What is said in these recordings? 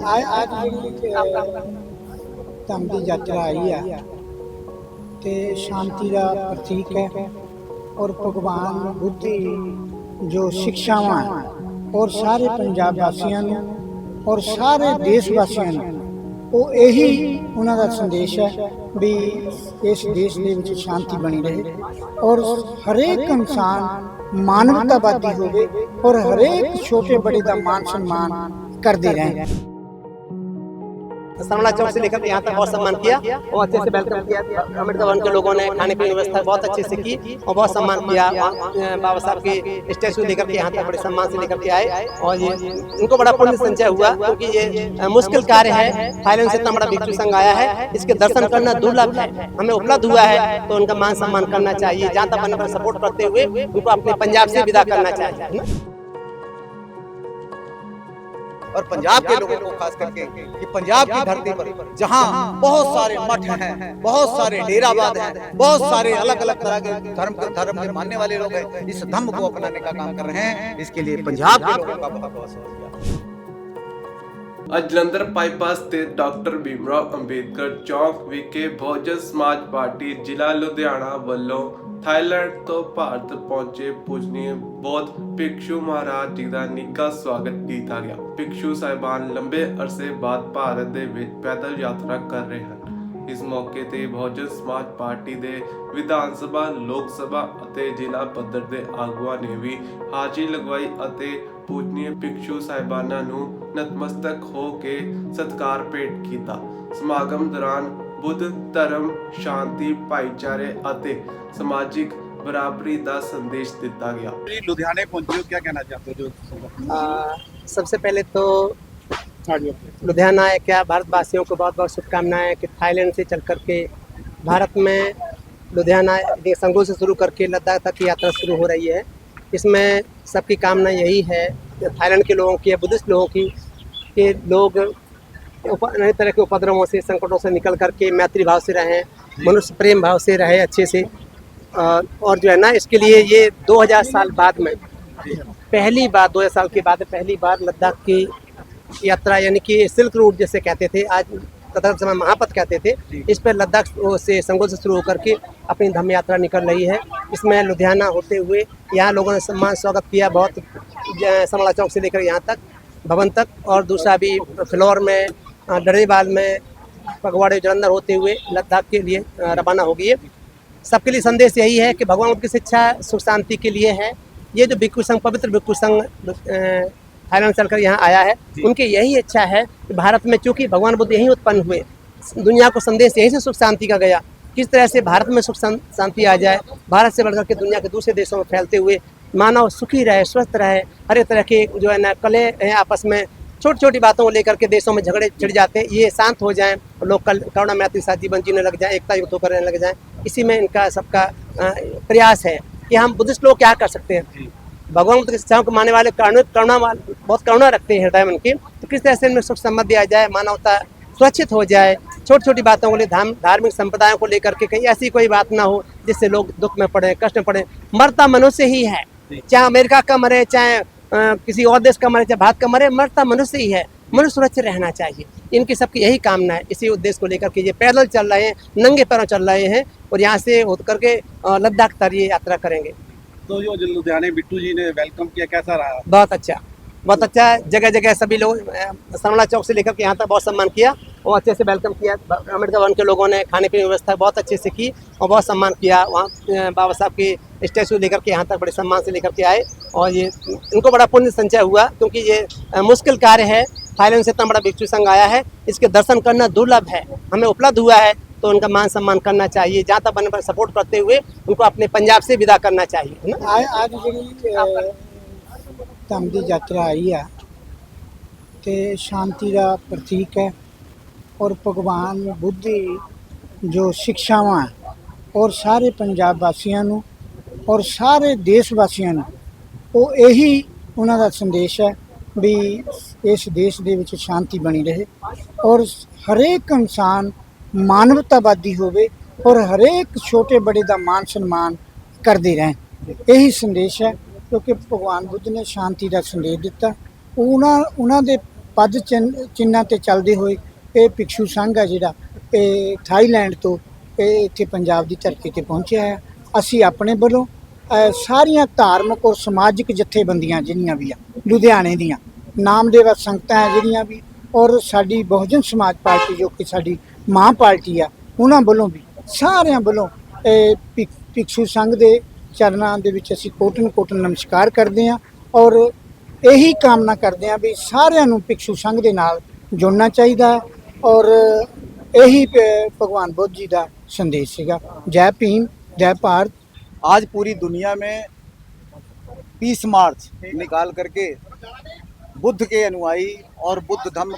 आज ਜਿਹੜੀ ਧੰਮ ਦੀ ਯਾਤਰਾ ਆਈ ਆ ਤੇ ਸ਼ਾਂਤੀ ਦਾ ਪ੍ਰਤੀਕ ਹੈ ਔਰ ਭਗਵਾਨ ਬੁੱਧ ਦੀ ਜੋ ਸਿੱਖਿਆਵਾਂ ਔਰ ਸਾਰੇ ਪੰਜਾਬ ਵਾਸੀਆਂ ਨੂੰ ਔਰ ਸਾਰੇ ਦੇਸ਼ ਵਾਸੀਆਂ ਨੂੰ ਉਹ ਇਹੀ ਉਹਨਾਂ ਦਾ ਸੰਦੇਸ਼ ਹੈ ਵੀ ਇਸ ਦੇਸ਼ ਦੇ ਵਿੱਚ ਸ਼ਾਂਤੀ ਬਣੀ ਰਹੇ ਔਰ ਹਰੇਕ ਇਨਸਾਨ मानवतावादी होवे और हरेक छोटे बड़े का मान सम्मान करते रहे। समला चौक से लेकर यहाँ तक बहुत सम्मान किया और अच्छे से वेलकम किया। अम्बेडकर भवन के लोगों ने खाने पीने की व्यवस्था बहुत अच्छे से की और बहुत सम्मान किया। बाबा साहब के स्टैचू लेकर के यहाँ तक बड़े सम्मान से लेकर के आए और ये उनको बड़ा पुण्य संचय हुआ क्योंकि ये मुश्किल कार्य है। थाईलैंड से इतना बड़ा भिक्षु संघ आया है, इसके दर्शन करना दुर्लभ है, हमें उपलब्ध हुआ है तो उनका मान सम्मान करना चाहिए। जहाँ तक बने सपोर्ट करते हुए उनको अपने पंजाब से विदा करना चाहिए। और पंजाब के लोगों को खास करके कि पंजाब की धरती पर जहां बहुत सारे मठ हैं, बहुत सारे डेराबाद हैं, बहुत सारे अलग अलग तरह के धर्म के मानने वाले लोग हैं, इस धर्म को अपनाने का काम कर रहे हैं। इसके लिए पंजाब के लोगों का बहुत बहुत शुक्रिया। ਅੱਜ ਜਲੰਧਰ ਬਾਈਪਾਸ ਤੇ ਡਾਕਟਰ ਭੀਮਰਾਓ ਅੰਬੇਦਕਰ ਚੌਕ ਵਿਖੇ ਬਹੁਜਨ ਸਮਾਜ ਪਾਰਟੀ ਜ਼ਿਲ੍ਹਾ ਲੁਧਿਆਣਾ ਵੱਲੋਂ थाईलैंड तो भारत पहुंचे पूजनीय बौद्ध भिक्षु महाराज जी का निੱਘਾ स्वागत किया गया। भिक्षु साहिबान लंबे अरसे बाद भारत ਦੇ ਵਿੱਚ ਪੈਦਲ ਯਾਤਰਾ ਕਰ ਰਹੇ ਹਨ। ਇਸ ਮੌਕੇ ਤੇ ਬਹੁਜਨ ਸਮਾਜ ਪਾਰਟੀ ਦੇ ਵਿਧਾਨ ਸਭਾ, ਲੋਕ ਸਭਾ ਅਤੇ ਜ਼ਿਲ੍ਹਾ ਪੱਧਰ ਦੇ ਆਗੂਆਂ ਨੇ ਵੀ ਹਾਜ਼ਰੀ ਲਗਵਾਈ ਅਤੇ ਪੂਜਨੀय भिक्षु ਸਾਹਿਬਾਨਾਂ ਨੂੰ ਨਤਮਸਤਕ ਹੋ ਕੇ ਸਤਿਕਾਰ ਭੇਟ ਕੀਤਾ। ਸਮਾਗਮ ਦੌਰਾਨ बुद्ध धर्म, शांति, भाईचारे ਅਤੇ समाजिक बराबरी का संदेश दिता गया। लुधियाने पहुंचे हो, क्या कहना चाहते हो? जो सबसे पहले तो लुधियाना है क्या भारतवासियों को बहुत बहुत शुभकामनाएं कि थाईलैंड से चल करके भारत में लुधियाना संगोल से शुरू करके लद्दाख तक की यात्रा शुरू हो रही है। इसमें सबकी कामना यही है थाईलैंड के लोगों की या बुद्धिस्ट लोगों की कि लोग नए तरह के उपद्रवों से, संकटों से निकल करके मैत्री भाव से रहें, मनुष्य प्रेम भाव से रहे अच्छे से। और जो है ना इसके लिए ये 2000 साल बाद में पहली बार 2000 साल के बाद पहली बार लद्दाख की यात्रा यानी कि सिल्क रूट जैसे कहते थे, आज तदर्थ समय महापथ कहते थे, इस पर लद्दाख से संगोल से शुरू होकर के अपनी धम्म यात्रा निकल रही है। इसमें लुधियाना होते हुए यहाँ लोगों ने सम्मान स्वागत किया बहुत, समला चौक से लेकर यहाँ तक भवन तक, और दूसरा भी फ्लोर में, डरेबाल में, पगवाड़े जलंधर होते हुए लद्दाख के लिए रवाना हो गई है। सबके लिए संदेश यही है कि भगवान बुद्ध की शिक्षा सुख शांति के लिए है। ये जो भिक्षु संघ, पवित्र भिक्षु संघ थाईलैंड चलकर यहाँ आया है, उनकी यही इच्छा है कि भारत में चूँकि भगवान बुद्ध यहीं उत्पन्न हुए, दुनिया को संदेश यहीं से सुख शांति का गया, किस तरह से भारत में सुख शांति आ जाए, भारत से बढ़कर के दुनिया के दूसरे देशों में फैलते हुए मानव सुखी रहे, स्वस्थ रहे। हर एक तरह के जो है ना कले हैं आपस में, छोटी छोटी बातों को लेकर के देशों में झगड़े छिड़ जाते हैं, ये शांत हो जाएं, लोग करुणा मैत्री साथ जीवन जीने लग जाएं, एकता युक्त होकर रहने लग जाएं। इसी में इनका सबका प्रयास है कि हम बुद्धिस्ट लोग क्या कर सकते हैं। भगवान बुद्ध की शिक्षाओं को मानने वाले बहुत करुणा रखते हैं हृदय मन की, तो किस तरह से इनमें सुख समृद्धि आ जाए, मानवता सुरक्षित हो जाए, छोटी छोटी बातों को लिए धार्मिक संप्रदायों को लेकर के कहीं ऐसी कोई बात ना हो जिससे लोग दुख में पड़े, कष्ट में पड़े। मरता मनुष्य ही है, चाहे अमेरिका का मरे, चाहे किसी और देश का मरे, चाहे भारत का मरे, मरता मनुष्य ही है। मनुष्य सुरक्षित रहना चाहिए, इनकी सबकी यही कामना है। इसी उद्देश्य को लेकर के ये पैदल चल रहे हैं, नंगे पैरों चल रहे हैं और यहाँ से होकर के लद्दाख तक ये यात्रा करेंगे। तो जो लुधियाने बिट्टू जी ने वेलकम किया, कैसा रहा? बहुत अच्छा, बहुत अच्छा। जगह जगह सभी लोग समला चौक से लेकर के यहाँ तक बहुत सम्मान किया और अच्छे से वेलकम किया। अम्बेडकर भवन के लोगों ने खाने पीने की व्यवस्था बहुत अच्छे से की और बहुत सम्मान किया। वहाँ बाबा साहब के स्टैचू लेकर के यहाँ तक बड़े सम्मान से लेकर के आए और ये उनको बड़ा पुण्य संचय हुआ क्योंकि ये मुश्किल कार्य है। थाईलैंड से इतना बड़ा भिक्षु संघ आया है, इसके दर्शन करना दुर्लभ है, हमें उपलब्ध हुआ है तो उनका मान सम्मान करना चाहिए। जहाँ तक बने सपोर्ट करते हुए उनको अपने पंजाब से विदा करना चाहिए। आज ਜਿਹੜੀ ਧੰਮ ਦੀ ਯਾਤਰਾ ਆਈ ਆ ਤੇ ਸ਼ਾਂਤੀ ਦਾ ਪ੍ਰਤੀਕ ਹੈ ਔਰ ਭਗਵਾਨ ਬੁੱਧ ਦੀ ਜੋ ਸਿੱਖਿਆਵਾਂ ਔਰ ਸਾਰੇ ਪੰਜਾਬ ਵਾਸੀਆਂ ਨੂੰ ਔਰ ਸਾਰੇ ਦੇਸ਼ ਵਾਸੀਆਂ ਨੂੰ ਉਹ ਇਹੀ ਉਹਨਾਂ ਦਾ ਸੰਦੇਸ਼ ਹੈ ਵੀ ਇਸ ਦੇਸ਼ ਦੇ ਵਿੱਚ ਸ਼ਾਂਤੀ ਬਣੀ ਰਹੇ ਔਰ ਹਰੇਕ ਇਨਸਾਨ ਮਾਨਵਤਾਵਾਦੀ ਹੋਵੇ ਔਰ ਹਰੇਕ ਛੋਟੇ ਬੜੇ ਦਾ ਮਾਨ ਸਨਮਾਨ ਕਰਦੇ ਰਹਿਣ। ਇਹੀ ਸੰਦੇਸ਼ ਹੈ ਕਿਉਂਕਿ ਭਗਵਾਨ ਬੁੱਧ ਨੇ ਸ਼ਾਂਤੀ ਦਾ ਸੰਦੇਸ਼ ਦਿੱਤਾ। ਉਹਨਾਂ ਦੇ ਪਦ ਚਿੰਨ੍ਹਾਂ ਤੇ ਚੱਲਦੇ ਹੋਏ ਇਹ ਭਿਕਸ਼ੂ ਸੰਘ ਹੈ ਜਿਹੜਾ ਇਹ ਥਾਈਲੈਂਡ ਤੋਂ ਇਹ ਇੱਥੇ ਪੰਜਾਬ ਦੀ ਧਰਤੀ ਤੇ ਪਹੁੰਚਿਆ ਹੈ। ਅਸੀਂ ਆਪਣੇ ਵੱਲੋਂ ਸਾਰੀਆਂ ਧਾਰਮਿਕ ਔਰ ਸਮਾਜਿਕ ਜਥੇਬੰਦੀਆਂ ਜਿੰਨੀਆਂ ਵੀ ਆ ਲੁਧਿਆਣੇ ਦੀਆਂ ਨਾਮਦੇਵਾ ਸੰਗਤਾਂ ਹੈ ਜਿਹੜੀਆਂ ਵੀ ਔਰ ਸਾਡੀ ਬਹੁਜਨ ਸਮਾਜ ਪਾਰਟੀ ਜੋ ਕਿ ਸਾਡੀ ਮਾਂ ਪਾਰਟੀ ਆ ਉਹਨਾਂ ਵੱਲੋਂ ਵੀ ਸਾਰਿਆਂ ਵੱਲੋਂ ਭਿਕਸ਼ੂ ਸੰਘ ਦੇ ਚਰਨਾਂ ਦੇ ਵਿੱਚ ਅਸੀਂ ਕੋਟਨ ਕੋਟਨ ਨਮਸਕਾਰ ਕਰਦੇ ਹਾਂ ਔਰ ਇਹੀ ਕਾਮਨਾ ਕਰਦੇ ਹਾਂ ਵੀ ਸਾਰਿਆਂ ਨੂੰ ਭਿਕਸ਼ੂ ਸੰਘ ਦੇ ਨਾਲ ਜੁੜਨਾ ਚਾਹੀਦਾ ਹੈ ਔਰ यही भगवान बुद्ध जी का संदेश है। जय भीम जय भारत। आज पूरी दुनिया में 30 मार्च निकाल करके बुद्ध के अनुयायी और बुद्ध धर्म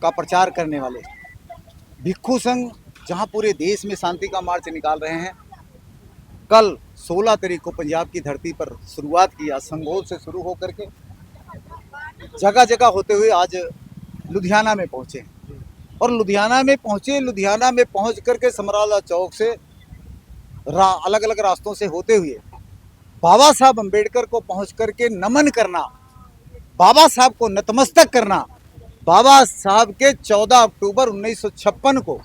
का प्रचार करने वाले भिक्षु संघ जहां पूरे देश में शांति का मार्च निकाल रहे हैं, कल 16 तारीख को पंजाब की धरती पर शुरुआत किया। संगोल से शुरू होकर के जगह जगह होते हुए आज लुधियाना में पहुंचे और लुधियाना में पहुंच करके समराला चौक से अलग अलग रास्तों से होते हुए बाबा साहब अम्बेडकर को पहुंच करके नमन करना, बाबा साहब को नतमस्तक करना। बाबा साहब के 14 अक्टूबर 1956 को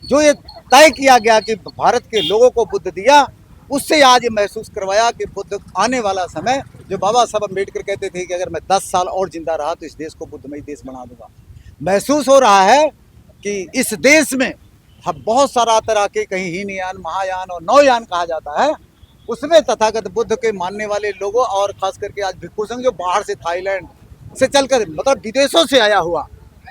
जो ये तय किया गया कि भारत के लोगों को बुद्ध दिया, उससे आज ये महसूस करवाया कि बुद्ध आने वाला समय, जो बाबा साहब अम्बेडकर कहते थे कि अगर मैं 10 साल और जिंदा रहा तो इस देश को बुद्धमय देश बना दूंगा, महसूस हो रहा है कि इस देश में हम बहुत सारा तरह के कहीं हीनयान, महायान और नौयान कहा जाता है, उसमें तथागत बुद्ध के मानने वाले लोगों और खास करके आज भिक्षु संघ जो बाहर से थाईलैंड से चलकर मतलब विदेशों से आया हुआ,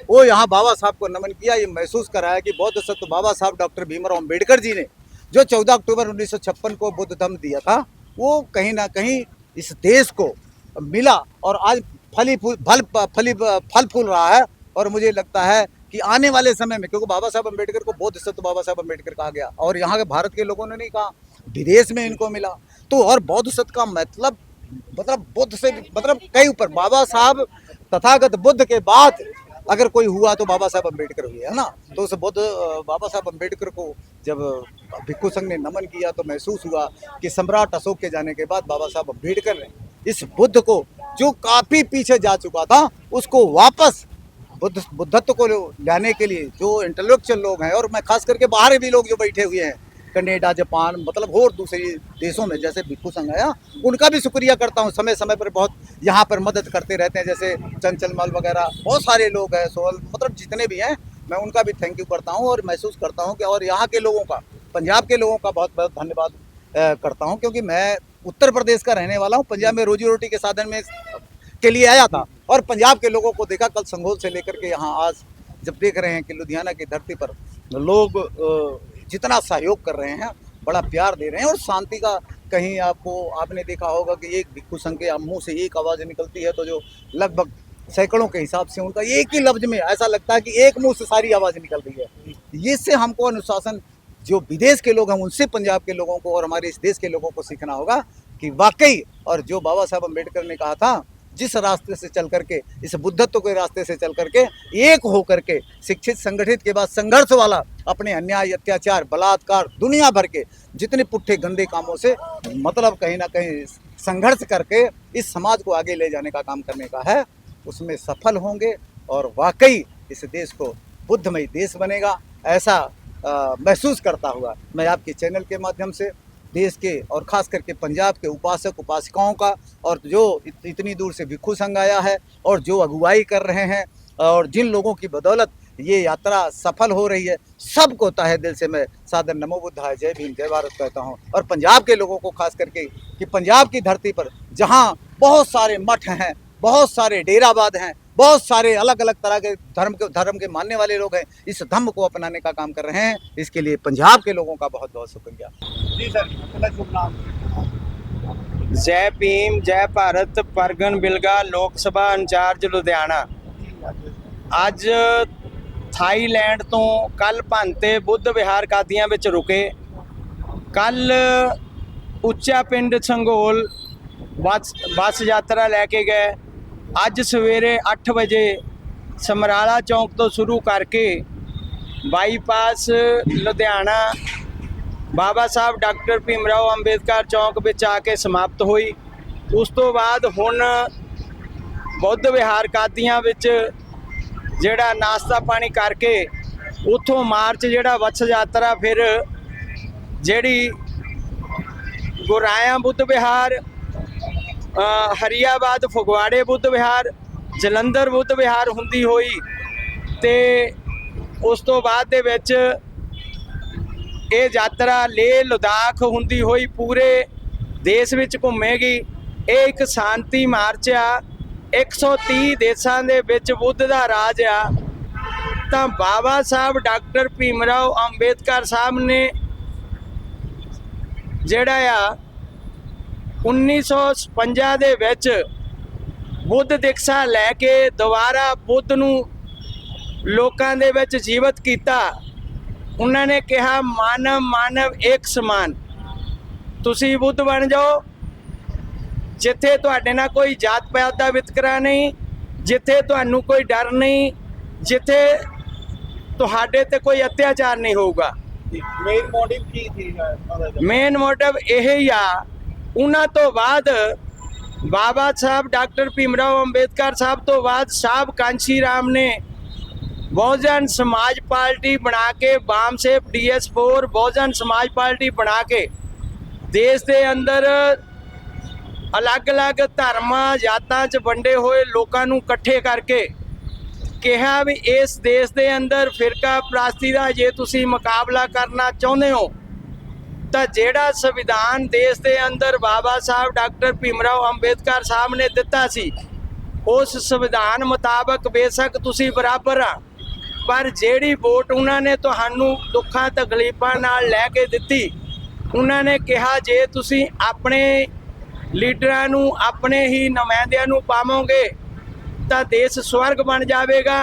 वो यहाँ बाबा साहब को नमन किया। ये महसूस कराया कि बौद्ध सत्व बाबा साहब डॉक्टर भीमराव अम्बेडकर जी ने जो 14 अक्टूबर 1956 को बुद्ध धम्म दिया था, वो कहीं ना कहीं इस देश को मिला और आज फल फूल रहा है। और मुझे लगता है कि आने वाले समय में, क्योंकि बाबा साहब अम्बेडकर को बौद्ध सत्व बाबा साहब अम्बेडकर कहा गया और यहाँ के भारत के लोगों ने नहीं कहा, विदेश में इनको मिला, तो और बौद्ध सत्व का मतलब बुद्ध से मतलब कई ऊपर। बाबा साहब तथागत बुद्ध के बाद अगर कोई हुआ तो बाबा साहब अम्बेडकर हुए, है ना। तो उस बुद्ध बाबा साहब अम्बेडकर को जब भिक्षु संघ ने नमन किया तो महसूस हुआ कि सम्राट अशोक के जाने के बाद बाबा साहब अम्बेडकर ने इस बुद्ध को, जो काफ़ी पीछे जा चुका था, उसको वापस बुद्धत्व को लाने के लिए जो इंटेलेक्चुअल लोग हैं, और मैं खास करके बाहर भी लोग जो बैठे हुए हैं, कनाडा, जापान, मतलब और दूसरे देशों में जैसे भिक्षु संघ आया, उनका भी शुक्रिया करता हूँ। समय समय पर बहुत यहाँ पर मदद करते रहते हैं, जैसे चंचल मल वगैरह बहुत सारे लोग हैं, सोहल, मतलब जितने भी हैं, मैं उनका भी थैंक यू करता हूँ और महसूस करता हूँ कि और यहाँ के लोगों का, पंजाब के लोगों का बहुत बहुत धन्यवाद करता हूँ, क्योंकि मैं उत्तर प्रदेश का रहने वाला हूँ। पंजाब में रोजी रोटी के साधन में के लिए आया था और पंजाब के लोगों को देखा कल संगोल से लेकर के यहाँ आज जब देख रहे हैं कि लुधियाना की धरती पर लोग जितना सहयोग कर रहे हैं, बड़ा प्यार दे रहे हैं और शांति का कहीं आपने देखा होगा कि एक भिक्षु संघ के मुंह से एक आवाज़ निकलती है तो जो लगभग सैकड़ों के हिसाब से उनका एक ही लफ्ज में ऐसा लगता है कि एक मुंह से सारी आवाज़ निकल रही है। इससे हमको अनुशासन, जो विदेश के लोग हैं उनसे पंजाब के लोगों को और हमारे इस देश के लोगों को सीखना होगा कि वाकई, और जो बाबा साहब अम्बेडकर ने कहा था, जिस रास्ते से चल करके, इस बुद्धत्व के रास्ते से चल करके एक हो करके शिक्षित संगठित के बाद संघर्ष वाला अपने अन्याय, अत्याचार, बलात्कार, दुनिया भर के जितने पुट्ठे गंदे कामों से मतलब कहीं ना कहीं संघर्ष करके इस समाज को आगे ले जाने का काम करने का है, उसमें सफल होंगे और वाकई इस देश को बुद्धमय देश बनेगा, ऐसा महसूस करता हुआ मैं आपके चैनल के माध्यम से देश के और ख़ास करके पंजाब के उपासक उपासिकाओं का, और जो इतनी दूर से भिक्षु संघ आया है और जो अगुवाई कर रहे हैं और जिन लोगों की बदौलत ये यात्रा सफल हो रही है, सबको तहे दिल से मैं सादर नमो बुद्धाय, जय भीम, जय भारत कहता हूँ। और पंजाब के लोगों को खास करके कि पंजाब की धरती पर जहाँ बहुत सारे मठ हैं, बहुत सारे डेराबाद हैं, बहुत सारे अलग अलग तरह के धर्म के मानने वाले लोग हैं, इस धम्म को अपनाने का काम कर रहे हैं। इसके लिए पंजाब के लोगों का बहुत बहुत शुक्रिया। जी सर, अपना शुभ नाम। जय भीम जय भारत। परगन बिलगा लोक सभा इंचार्ज लुधियाना। ਅੱਜ थाईलैंड तो कल भांते बुद्ध विहार कादियां विच रुके, कल उच्चा पिंड संघोल बस यात्रा लैके गए। अज सवेरे 8 बजे समराला चौक तो शुरू करके बाईपास लुधियाना बाबा साहब डॉक्टर भीमराव अंबेडकर चौक विच आके समाप्त हुई। उस तो बाद हुण ਬੁੱਧ ਵਿਹਾਰ ਕਾਦੀਆਂ ਵਿੱਚ ਜਿਹੜਾ ਨਾਸ਼ਤਾ ਪਾਣੀ ਕਰਕੇ ਉੱਥੋਂ ਮਾਰਚ ਜਿਹੜਾ ਵਤਸ ਯਾਤਰਾ ਫਿਰ ਜਿਹੜੀ ਗੁਰਾਇਆ ਬੁੱਧ ਵਿਹਾਰ, ਹਰੀਆਬਾਦ ਫਗਵਾੜੇ ਬੁੱਧ ਵਿਹਾਰ, ਜਲੰਧਰ ਬੁੱਧ ਵਿਹਾਰ ਹੁੰਦੀ ਹੋਈ ਤੇ ਉਸ ਤੋਂ ਬਾਅਦ ਦੇ ਵਿੱਚ ਇਹ ਯਾਤਰਾ ਲੇਹ ਲਦਾਖ ਹੁੰਦੀ ਹੋਈ ਪੂਰੇ ਦੇਸ਼ ਵਿੱਚ ਘੁੰਮੇਗੀ। ਇਹ ਇੱਕ ਸ਼ਾਂਤੀ ਮਾਰਚ ਆ। 130 ਦੇਸ਼ਾਂ ਦੇ ਵਿੱਚ ਬੁੱਧ ਦਾ ਰਾਜ ਆ। ਤਾਂ ਬਾਬਾ ਸਾਹਿਬ ਡਾਕਟਰ ਭੀਮ ਰਾਓ ਅੰਬੇਦਕਰ ਸਾਹਿਬ ਨੇ ਜਿਹੜਾ ਆ 1956 ਦੇ ਵਿੱਚ ਬੁੱਧ ਦਿਕਸ਼ਾ ਲੈ ਕੇ ਦੁਬਾਰਾ ਬੁੱਧ ਨੂੰ ਲੋਕਾਂ ਦੇ ਵਿੱਚ ਜੀਵਤ ਕੀਤਾ। ਉਹਨਾਂ ਨੇ ਕਿਹਾ ਮਾਨਵ ਮਾਨਵ ਇੱਕ ਸਮਾਨ, ਤੁਸੀਂ ਬੁੱਧ ਬਣ ਜਾਓ ਜਿੱਥੇ ਤੁਹਾਡੇ ਨਾਲ ਕੋਈ ਜਾਤ ਪਾਤ ਦਾ ਵਿਤਕਰਾ ਨਹੀਂ, ਜਿੱਥੇ ਤੁਹਾਨੂੰ ਕੋਈ ਡਰ ਨਹੀਂ, ਜਿੱਥੇ ਤੁਹਾਡੇ ਤੇ ਕੋਈ ਅਤਿਆਚਾਰ ਨਹੀਂ ਹੋਊਗਾ। ਮੇਨ ਮੋਟਿਵ ਕੀ ਸੀ? ਮੇਨ ਮੋਟਿਵ ਇਹ ਹੀ ਆ। ਉਹਨਾਂ ਤੋਂ ਬਾਅਦ ਬਾਬਾ ਸਾਹਿਬ ਡਾਕਟਰ ਭੀਮ ਰਾਓ ਅੰਬੇਦਕਰ ਸਾਹਿਬ ਤੋਂ ਬਾਅਦ ਸਾਹਿਬ ਕਾਂਸ਼ੀ ਰਾਮ ਨੇ ਬਹੁਜਨ ਸਮਾਜ ਪਾਰਟੀ ਬਣਾ ਕੇ, ਬਾਮ ਸੇਪ DS4 ਬਹੁਜਨ ਸਮਾਜ ਪਾਰਟੀ ਬਣਾ ਕੇ ਦੇਸ਼ ਦੇ ਅੰਦਰ ਅਲੱਗ-ਅਲੱਗ ਧਰਮਾਂ ਜਾਤਾਂ 'ਚ ਵੰਡੇ ਹੋਏ ਲੋਕਾਂ ਨੂੰ ਇਕੱਠੇ ਕਰਕੇ ਕਿਹਾ ਵੀ ਇਸ ਦੇਸ਼ ਦੇ ਅੰਦਰ ਫਿਰਕਾ ਪ੍ਰਸਤੀ ਦਾ ਜੇ ਤੁਸੀਂ ਮੁਕਾਬਲਾ ਕਰਨਾ ਚਾਹੁੰਦੇ ਹੋ ਤਾਂ ਜਿਹੜਾ ਸੰਵਿਧਾਨ ਦੇਸ਼ ਦੇ ਅੰਦਰ ਬਾਬਾ ਸਾਹਿਬ ਡਾਕਟਰ ਭੀਮ ਰਾਓ ਅੰਬੇਦਕਰ ਸਾਹਿਬ ਨੇ ਦਿੱਤਾ ਸੀ, ਉਸ ਸੰਵਿਧਾਨ ਮੁਤਾਬਕ ਬੇਸ਼ੱਕ ਤੁਸੀਂ ਬਰਾਬਰ ਆ, ਪਰ ਜਿਹੜੀ ਵੋਟ ਉਹਨਾਂ ਨੇ ਤੁਹਾਨੂੰ ਦੁੱਖਾਂ ਤਕਲੀਫਾਂ ਨਾਲ ਲੈ ਕੇ ਦਿੱਤੀ, ਉਹਨਾਂ ਨੇ ਕਿਹਾ ਜੇ ਤੁਸੀਂ ਆਪਣੇ ਲੀਡਰਾਂ ਨੂੰ, ਆਪਣੇ ਹੀ ਨੁਮਾਇੰਦਿਆਂ ਨੂੰ ਪਾਵੋਗੇ ਤਾਂ ਦੇਸ਼ ਸਵਰਗ ਬਣ ਜਾਵੇਗਾ।